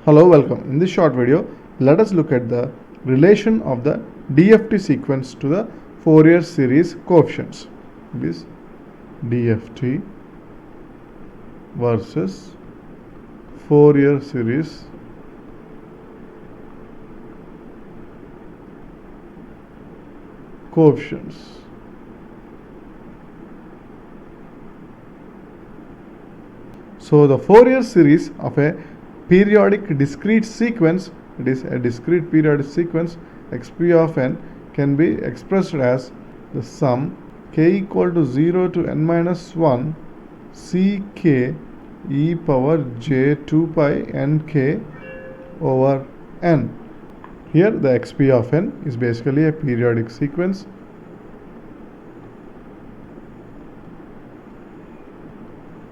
Hello, welcome. In this short video, let us look at the relation of the DFT sequence to the Fourier series coefficients. This DFT versus Fourier series coefficients. So the Fourier series of a periodic discrete sequence, it is a discrete periodic sequence, xp of n can be expressed as the sum k equal to 0 to n minus 1 ck e power j 2 pi nk over n. Here the xp of n is basically a periodic sequence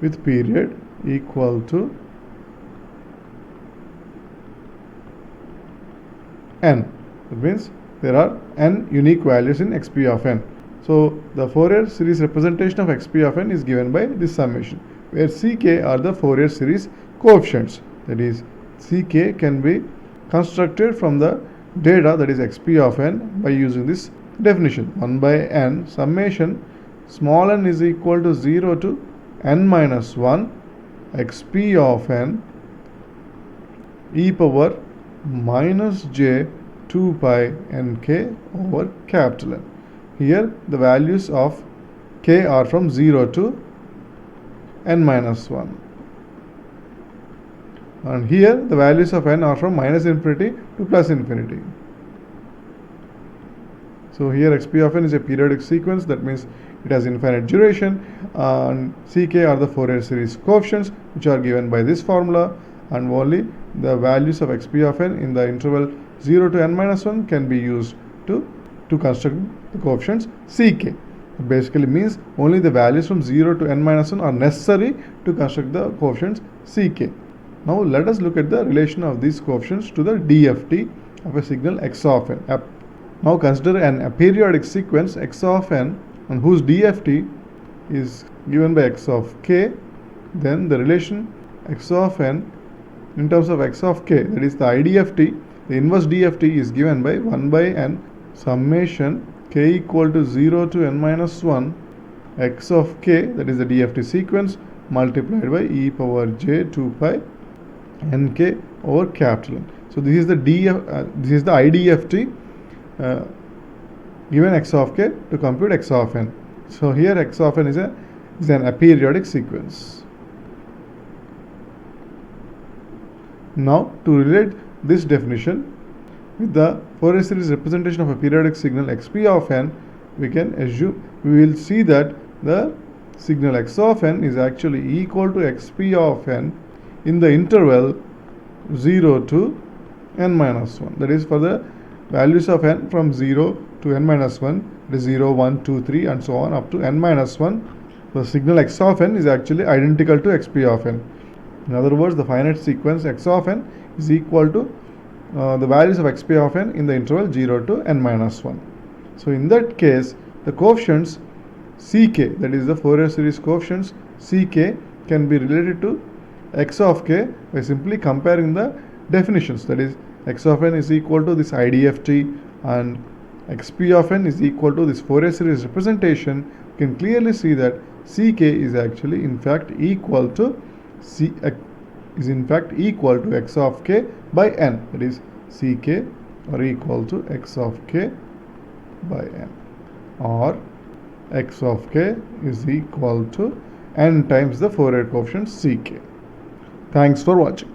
with period equal to n. That means there are n unique values in xp of n. So the Fourier series representation of xp of n is given by this summation, where ck are the Fourier series coefficients. That is, ck can be constructed from the data, that is xp of n, by using this definition: 1 by n summation small n is equal to 0 to n minus 1 xp of n e power minus j 2 pi nk over capital N. Here the values of k are from 0 to n minus 1, and here the values of n are from minus infinity to plus infinity. So here xp of n is a periodic sequence, that means it has infinite duration, and ck are the Fourier series coefficients, which are given by this formula, and only the values of xp of n in the interval 0 to n minus 1 can be used to construct the coefficients ck. It basically means only the values from 0 to n minus 1 are necessary to construct the coefficients ck. Now let us look at the relation of these coefficients to the DFT of a signal x of n. Now consider a periodic sequence x of n, and whose DFT is given by x of k. Then the relation x of n in terms of x of k, that is the IDFT, the inverse DFT is given by 1 by n summation k equal to 0 to n minus 1 x of k, that is the DFT sequence, multiplied by e power j 2 pi nk over capital N. So this is the IDFT given x of k to compute x of n. So here x of n is an aperiodic sequence. Now to relate this definition with the Fourier series representation of a periodic signal xp of n, we will see that the signal x of n is actually equal to xp of n in the interval 0 to n minus 1. That is, for the values of n from 0 to n minus 1, it is 0, 1, 2, 3 and so on up to n minus 1, the signal x of n is actually identical to xp of n. In other words, the finite sequence x of n is equal to the values of xp of n in the interval 0 to n minus 1. So in that case, the coefficients ck, that is the Fourier series coefficients ck, can be related to x of k by simply comparing the definitions. That is, x of n is equal to this IDFT and xp of n is equal to this Fourier series representation. You can clearly see that ck is actually in fact equal to x of k by n. That is, ck are equal to x of k by n, or x of k is equal to n times the Fourier coefficient ck. Thanks for watching.